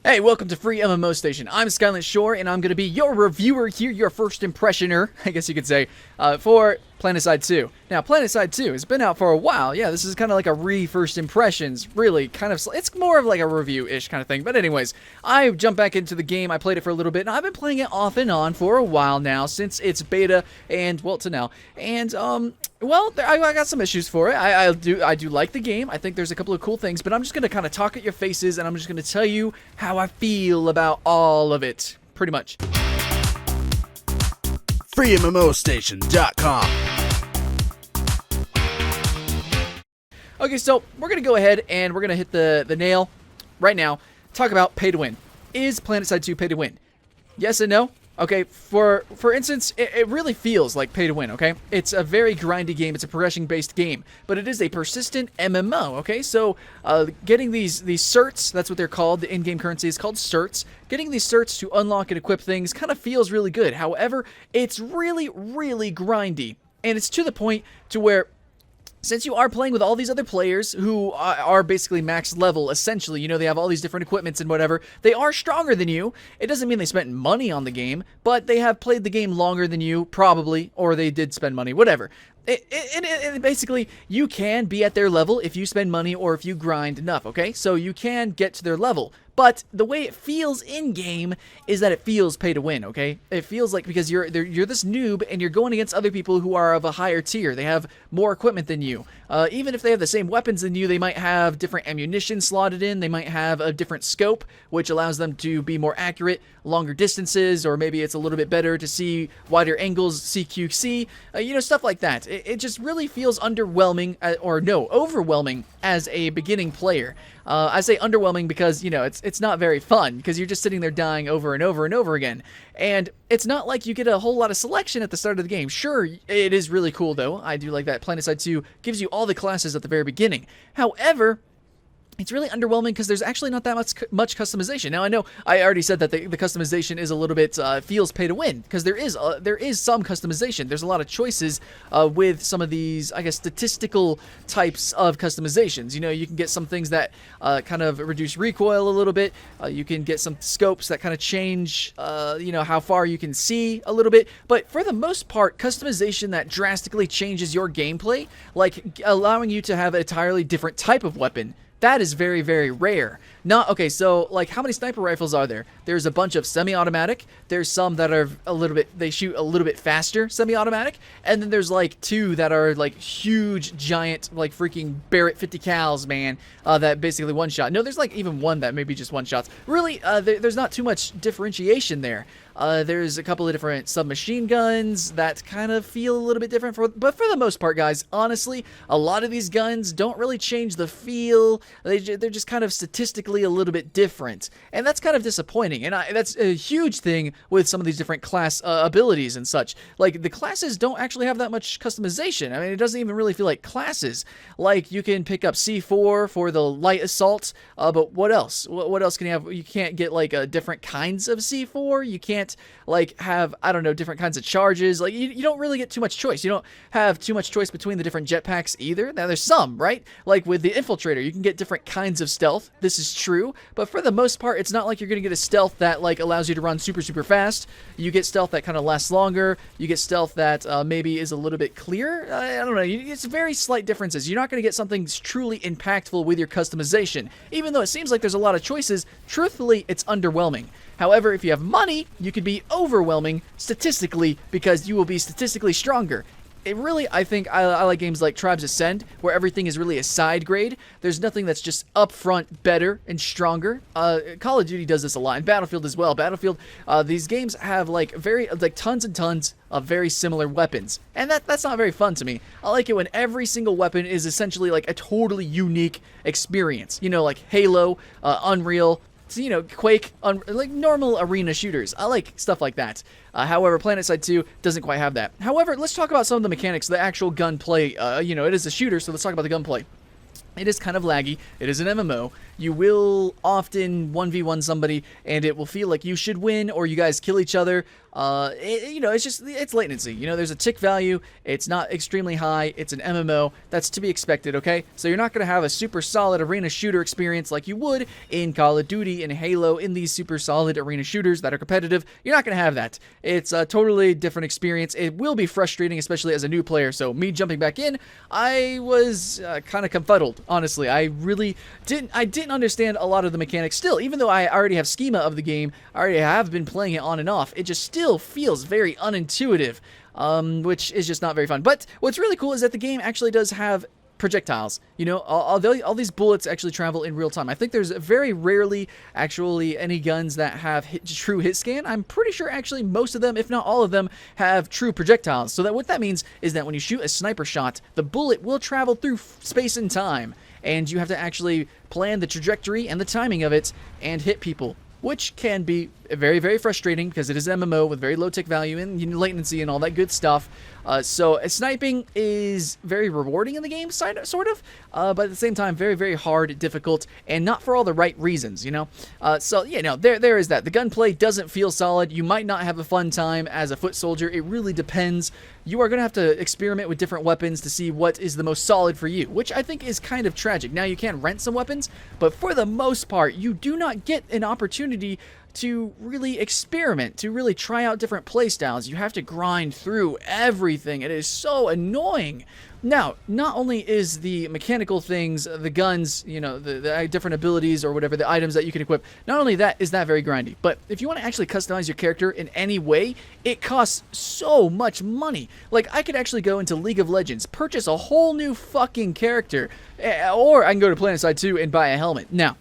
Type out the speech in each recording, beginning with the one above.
Hey, welcome to FreeMMOStation. I'm Skylant Shore, and I'm going to be your reviewer here, your first impressioner, I guess you could say, for PlanetSide 2. Now, PlanetSide 2 has been out for a while. Yeah, this is kind of like a first impressions, really, kind of, it's more of like a review-ish kind of thing. But anyways, I jumped back into the game, I played it for a little bit, and I've been playing it off and on for a while now, since its beta, and, well, to now. And, well, I got some issues for it. I do like the game. I think there's a couple of cool things, but I'm just going to kind of talk at your faces, and I'm just going to tell you how I feel about all of it, pretty much. FreeMMOStation.com. Okay, so we're going to go ahead and we're going to hit the nail right now. Talk about pay to win. Is PlanetSide 2 pay to win? Yes and no. Okay, for instance, it really feels like pay to win, okay? It's a very grindy game, it's a progression-based game, but it is a persistent MMO, okay? So, getting these certs, that's what they're called, the in-game currency is called certs. Getting these certs to unlock and equip things kind of feels really good. However, it's really, really grindy, and it's to the point to where since you are playing with all these other players who are basically max level, essentially, you know, they have all these different equipments and whatever, they are stronger than you. It doesn't mean they spent money on the game, but they have played the game longer than you, probably, or they did spend money, whatever. Basically, you can be at their level if you spend money or if you grind enough, okay? So you can get to their level. But the way it feels in-game is that it feels pay to win, okay? It feels like because you're this noob and you're going against other people who are of a higher tier. They have more equipment than you. Even if they have the same weapons than you, they might have different ammunition slotted in. They might have a different scope, which allows them to be more accurate, longer distances, or maybe it's a little bit better to see wider angles, CQC, you know, stuff like that. It just really feels underwhelming, overwhelming as a beginning player. I say underwhelming because, you know, it's not very fun because you're just sitting there dying over and over and over again. And it's not like you get a whole lot of selection at the start of the game. Sure, it is really cool, though. I do like that PlanetSide 2 gives you all the classes at the very beginning. However, it's really underwhelming because there's actually not that much customization. Now, I know I already said that the customization is a little bit feels pay to win because there is some customization. There's a lot of choices with some of these, I guess, statistical types of customizations. You know, you can get some things that kind of reduce recoil a little bit. You can get some scopes that kind of change, you know, how far you can see a little bit. But for the most part, customization that drastically changes your gameplay, like allowing you to have an entirely different type of weapon, that is very, very rare. Okay, so, like, how many sniper rifles are there? There's a bunch of semi-automatic. There's some that are they shoot a little bit faster, semi-automatic. And then there's, like, two that are, like, huge, giant, like, freaking Barrett 50 cals, man, that basically one-shot. No, there's, like, even one that maybe just one-shots. Really, there's not too much differentiation there. There's a couple of different submachine guns that kind of feel a little bit different, but for the most part, guys, honestly, a lot of these guns don't really change the feel. They're just kind of statistically a little bit different, and that's kind of disappointing. And that's a huge thing with some of these different class abilities and such. Like, the classes don't actually have that much customization. I mean, it doesn't even really feel like classes. Like, you can pick up C4 for the light assault, but what else? What else can you have? You can't get, like, different kinds of C4. You can't, like, have, I don't know, different kinds of charges. Like, you don't really get too much choice. You don't have too much choice between the different jetpacks either. Now, there's some, right? Like, with the Infiltrator, you can get different kinds of stealth. This is true, but for the most part, it's not like you're going to get a stealth that, like, allows you to run super, super fast. You get stealth that kind of lasts longer. You get stealth that maybe is a little bit clearer. I don't know. It's very slight differences. You're not going to get something truly impactful with your customization. Even though it seems like there's a lot of choices, truthfully, it's underwhelming. However, if you have money, you could be overwhelming statistically because you will be statistically stronger. It really, I think, I like games like Tribes Ascend, where everything is really a side grade. There's nothing that's just upfront better and stronger. Call of Duty does this a lot, and Battlefield as well. Battlefield, these games have like tons and tons of very similar weapons, and that's not very fun to me. I like it when every single weapon is essentially like a totally unique experience. You know, like Halo, Unreal. You know, Quake, like normal arena shooters. I like stuff like that. However, PlanetSide 2 doesn't quite have that. However, let's talk about some of the mechanics, the actual gunplay. You know, it is a shooter, so let's talk about the gunplay. It is kind of laggy. It is an MMO. you will often 1v1 somebody, and it will feel like you should win, or you guys kill each other. It's latency. There's a tick value. It's not extremely high. It's an MMO. That's to be expected, okay? So you're not going to have a super solid arena shooter experience like you would in Call of Duty and Halo, in these super solid arena shooters that are competitive. You're not going to have that. It's a totally different experience. It will be frustrating, especially as a new player. So me jumping back in, I was kind of confuddled, honestly. I didn't understand a lot of the mechanics still, even though I already have schema of the game. I already have been playing it on and off. It just still feels very unintuitive, which is just not very fun. But what's really cool is that the game actually does have projectiles. All these bullets actually travel in real time. I think there's very rarely actually any guns that have true hit scan. I'm pretty sure actually most of them, if not all of them, have true projectiles. So that what that means is that when you shoot a sniper shot, the bullet will travel through space and time, and you have to actually plan the trajectory and the timing of it and hit people, which can be very, very frustrating because it is an MMO with very low tick value and latency and all that good stuff. So sniping is very rewarding in the game, sort of, but at the same time, very, very hard, difficult, and not for all the right reasons, there is that. The gunplay doesn't feel solid. You might not have a fun time as a foot soldier. It really depends. You are going to have to experiment with different weapons to see what is the most solid for you, which I think is kind of tragic. Now, you can rent some weapons, but for the most part, you do not get an opportunity to really experiment, to really try out different playstyles. You have to grind through everything. It is so annoying. Now, not only is the mechanical things, the guns, the different abilities or whatever, the items that you can equip, not only that is that very grindy, but if you want to actually customize your character in any way, it costs so much money. Like, I could actually go into League of Legends, purchase a whole new fucking character, or I can go to PlanetSide 2 and buy a helmet. Now,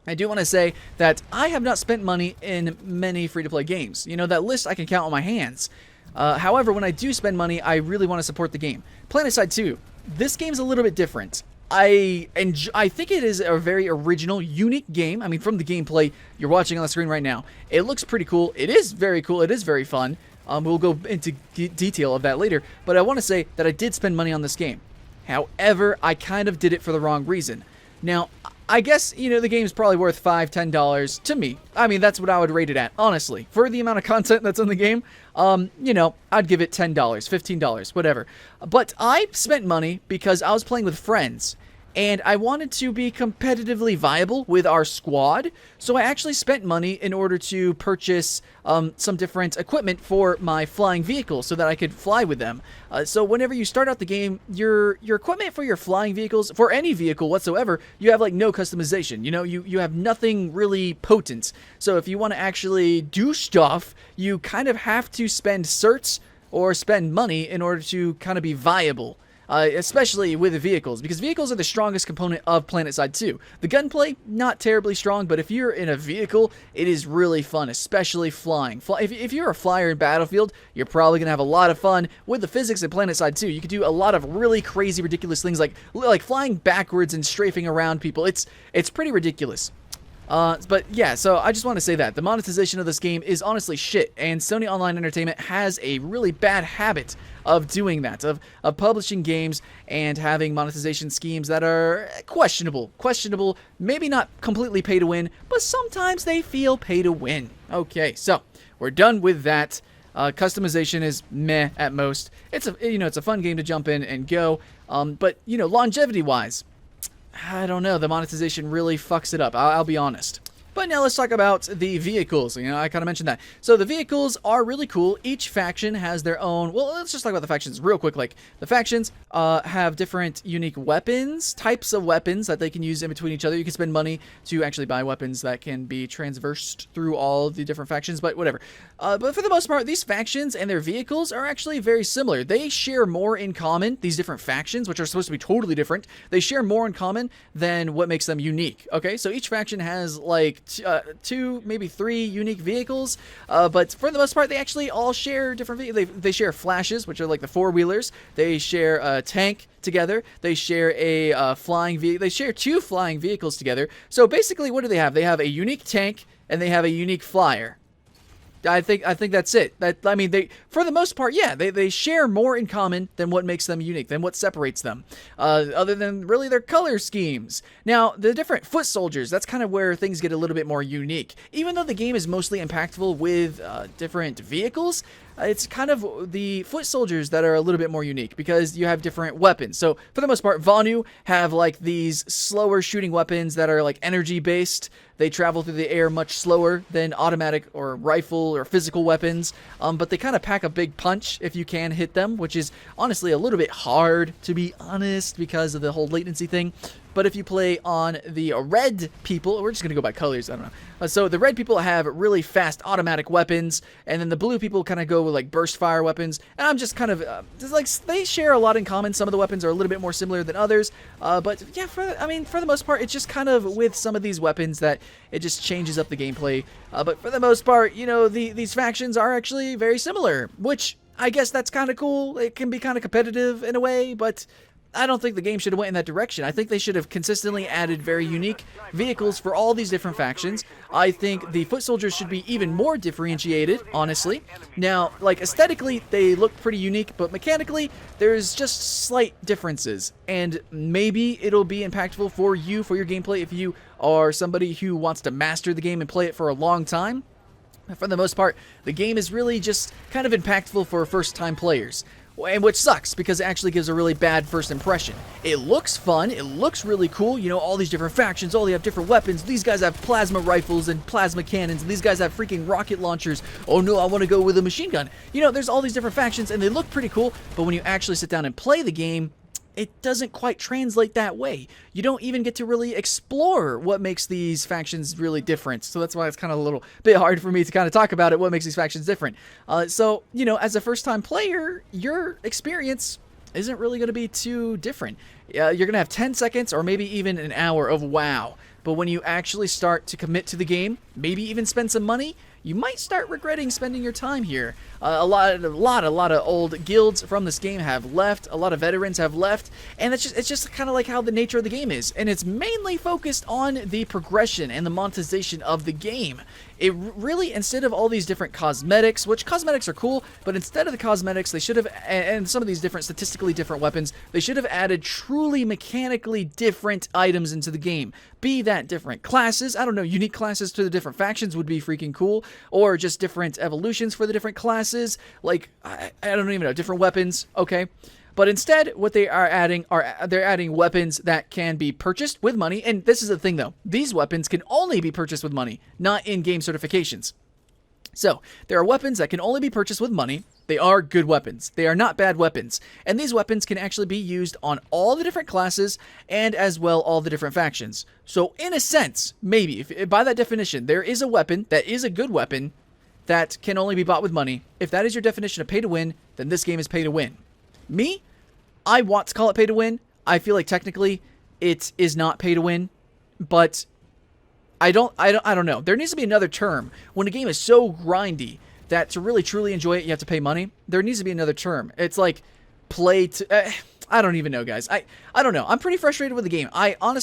I do want to say that I have not spent money in many free-to-play games. That list I can count on my hands. However, when I do spend money, I really want to support the game. PlanetSide 2, this game's a little bit different. I think it is a very original, unique game. I mean, from the gameplay you're watching on the screen right now, it looks pretty cool. It is very cool. It is very fun. We'll go into detail of that later. But I want to say that I did spend money on this game. However, I kind of did it for the wrong reason. Now, I guess, the game's probably worth $5, $10 to me. I mean, that's what I would rate it at, honestly. For the amount of content that's in the game, I'd give it $10, $15, whatever. But I spent money because I was playing with friends, and I wanted to be competitively viable with our squad, so I actually spent money in order to purchase some different equipment for my flying vehicle so that I could fly with them. So whenever you start out the game, your equipment for your flying vehicles, for any vehicle whatsoever, you have like no customization. You have nothing really potent. So if you want to actually do stuff, you kind of have to spend certs or spend money in order to kind of be viable. Especially with the vehicles, because vehicles are the strongest component of PlanetSide 2. The gunplay, not terribly strong, but if you're in a vehicle, it is really fun, especially flying. If you're a flyer in Battlefield, you're probably going to have a lot of fun with the physics in PlanetSide 2. You can do a lot of really crazy, ridiculous things like flying backwards and strafing around people. It's pretty ridiculous. But yeah, so I just want to say that the monetization of this game is honestly shit, and Sony Online Entertainment has a really bad habit of doing that, of publishing games and having monetization schemes that are questionable, maybe not completely pay to win, but sometimes they feel pay to win. Okay, so we're done with that. Customization is meh at most. It's a fun game to jump in and go, but longevity wise, I don't know. The monetization really fucks it up. I'll be honest. But now let's talk about the vehicles. I kind of mentioned that. So the vehicles are really cool. Each faction has their own... Well, let's just talk about the factions real quick. Like, the factions have different unique weapons, types of weapons that they can use in between each other. You can spend money to actually buy weapons that can be transversed through all of the different factions, but whatever. But for the most part, these factions and their vehicles are actually very similar. They share more in common, these different factions, which are supposed to be totally different. They share more in common than what makes them unique. Okay, so each faction has, like, two, maybe three unique vehicles, but for the most part, they actually all share different vehicles. They share flashes, which are like the four-wheelers. They share a tank together. They share a flying vehicle. They share two flying vehicles together. So basically, what do they have? They have a unique tank, and they have a unique flyer. I think that's it. I mean, they, for the most part, yeah, they share more in common than what makes them unique, than what separates them, other than really their color schemes. Now, the different foot soldiers, that's kind of where things get a little bit more unique. Even though the game is mostly impactful with different vehicles, it's kind of the foot soldiers that are a little bit more unique because you have different weapons. So for the most part, Vonu have like these slower shooting weapons that are like energy based. They travel through the air much slower than automatic or rifle or physical weapons, but they kind of pack a big punch if you can hit them, which is honestly a little bit hard, to be honest, because of the whole latency thing. But if you play on the red people, we're just going to go by colors, I don't know. So the red people have really fast automatic weapons, and then the blue people kind of go with like burst fire weapons. And I'm just kind of, just like, they share a lot in common. Some of the weapons are a little bit more similar than others. But yeah, for the most part, it's just kind of with some of these weapons that it just changes up the gameplay. But for the most part, you know, these factions are actually very similar, which I guess that's kind of cool. It can be kind of competitive in a way, but I don't think the game should have went in that direction. I think they should have consistently added very unique vehicles for all these different factions. I think the foot soldiers should be even more differentiated, honestly. Now, like, aesthetically, they look pretty unique, but mechanically, there's just slight differences. And maybe it'll be impactful for you, for your gameplay, if you are somebody who wants to master the game and play it for a long time. For the most part, the game is really just kind of impactful for first-time players. And which sucks, because it actually gives a really bad first impression. It looks fun, it looks really cool, you know, all these different factions, all they have different weapons, these guys have plasma rifles and plasma cannons, and these guys have freaking rocket launchers, oh no, I want to go with a machine gun. You know, there's all these different factions, and they look pretty cool, but when you actually sit down and play the game, it doesn't quite translate that way. You don't even get to really explore what makes these factions really different. So that's why it's kind of a little bit hard for me to kind of talk about it, what makes these factions different. So, you know, as a first-time player, your experience isn't really going to be too different. You're going to have 10 seconds or maybe even an hour of wow. But when you actually start to commit to the game, maybe even spend some money, you might start regretting spending your time here. A lot of old guilds from this game have left. A lot of veterans have left, and it's just kind of like how the nature of the game is, and it's mainly focused on the progression and the monetization of the game. It really, instead of all these different cosmetics, which cosmetics are cool, but instead of the cosmetics, they should have, and some of these different statistically different weapons, they should have added truly mechanically different items into the game. Be that different classes, I don't know, unique classes to the different factions would be freaking cool, or just different evolutions for the different classes, like, I don't even know, different weapons, okay? But instead, what they are adding they're adding weapons that can be purchased with money. And this is the thing, though. These weapons can only be purchased with money, not in-game certifications. So, there are weapons that can only be purchased with money. They are good weapons. They are not bad weapons. And these weapons can actually be used on all the different classes and as well all the different factions. So, in a sense, maybe, if by that definition, there is a weapon that is a good weapon that can only be bought with money. If that is your definition of pay to win, then this game is pay to win. Me, I want to call it pay to win. I feel like technically it is not pay to win, but I don't know. There needs to be another term. When a game is so grindy that to really truly enjoy it, you have to pay money. There needs to be another term. It's like play to... I don't even know, guys. I don't know. I'm pretty frustrated with the game. I'm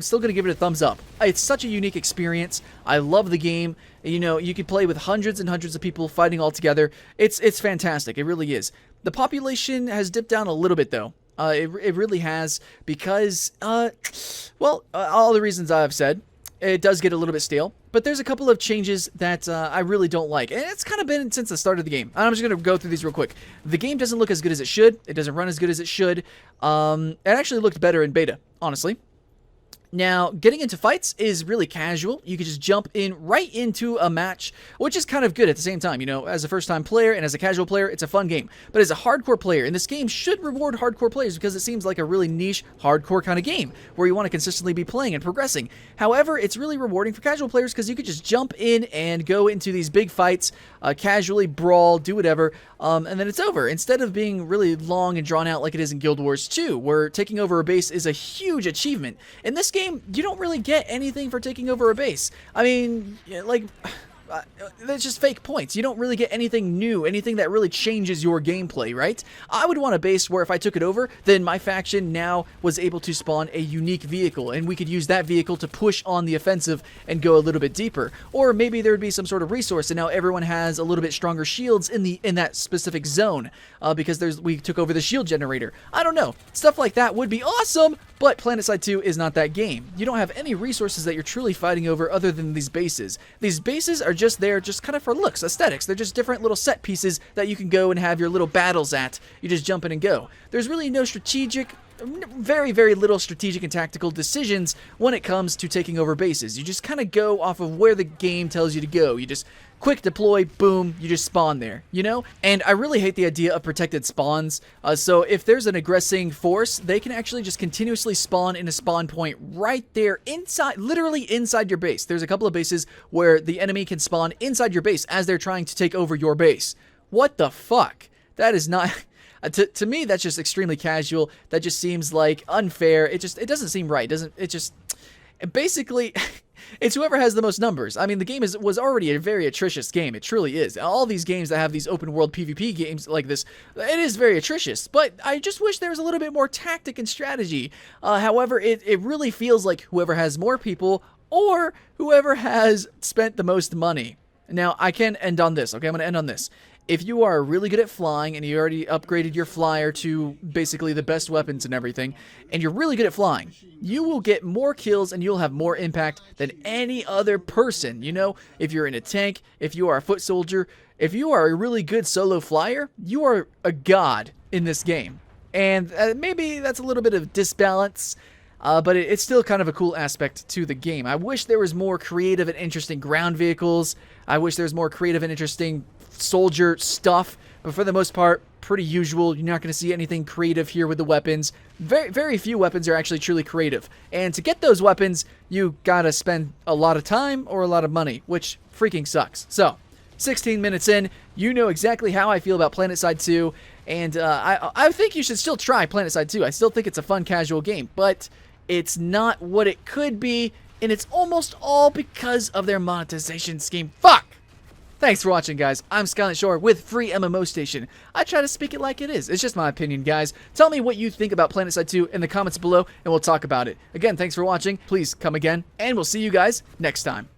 still going to give it a thumbs up. It's such a unique experience. I love the game. You know, you can play with hundreds and hundreds of people fighting all together. It's fantastic. It really is. The population has dipped down a little bit, though. It really has, because, all the reasons I've said, it does get a little bit stale. But there's a couple of changes that I really don't like. And it's kind of been since the start of the game. I'm just going to go through these real quick. The game doesn't look as good as it should. It doesn't run as good as it should. It actually looked better in beta, honestly. Now, getting into fights is really casual. You can just jump right into a match, which is kind of good at the same time. You know, as a first-time player and as a casual player, it's a fun game. But as a hardcore player, and this game should reward hardcore players because it seems like a really niche, hardcore kind of game where you want to consistently be playing and progressing. However, it's really rewarding for casual players because you could just jump in and go into these big fights, casually brawl, do whatever, and then it's over. Instead of being really long and drawn out like it is in Guild Wars 2, where taking over a base is a huge achievement. In this game, you don't really get anything for taking over a base. I mean, like, that's just fake points. You don't really get anything new, anything that really changes your gameplay, right? I would want a base where if I took it over, then my faction now was able to spawn a unique vehicle, and we could use that vehicle to push on the offensive and go a little bit deeper. Or maybe there would be some sort of resource, and now everyone has a little bit stronger shields in that specific zone because we took over the shield generator. I don't know. Stuff like that would be awesome, but PlanetSide 2 is not that game. You don't have any resources that you're truly fighting over other than these bases. These bases are just there just kind of for looks, aesthetics. They're just different little set pieces that you can go and have your little battles at. You just jump in and go. There's really no strategic, very, very little strategic and tactical decisions when it comes to taking over bases. You just kind of go off of where the game tells you to go. You just quick deploy, boom, you just spawn there, you know? And I really hate the idea of protected spawns. So if there's an aggressing force, they can actually just continuously spawn in a spawn point right there inside, literally inside your base. There's a couple of bases where the enemy can spawn inside your base as they're trying to take over your base. What the fuck? That is not... To me, that's just extremely casual. That just seems like unfair. It doesn't seem right. Basically, it's whoever has the most numbers. I mean, the game was already a very atrocious game. It truly is. All these games that have these open world PvP games like this, it is very atrocious. But I just wish there was a little bit more tactic and strategy. However, it really feels like whoever has more people or whoever has spent the most money. Now, I can end on this. Okay, I'm going to end on this. If you are really good at flying and you already upgraded your flyer to basically the best weapons and everything, and you're really good at flying, you will get more kills and you'll have more impact than any other person. You know, if you're in a tank, if you are a foot soldier, if you are a really good solo flyer, you are a god in this game. And maybe that's a little bit of disbalance, but it's still kind of a cool aspect to the game. I wish there was more creative and interesting ground vehicles. I wish there was more creative and interesting soldier stuff, but for the most part, pretty usual. You're not going to see anything creative here with the weapons. Very, very few weapons are actually truly creative. And to get those weapons, you gotta spend a lot of time or a lot of money, which freaking sucks. So, 16 minutes in, you know exactly how I feel about PlanetSide 2, and I think you should still try PlanetSide 2. I still think it's a fun, casual game, but it's not what it could be, and it's almost all because of their monetization scheme. Fuck! Thanks for watching, guys. I'm Skylant Shore with FreeMMOStation. I try to speak it like it is. It's just my opinion, guys. Tell me what you think about PlanetSide 2 in the comments below, and we'll talk about it. Again, thanks for watching. Please come again, and we'll see you guys next time.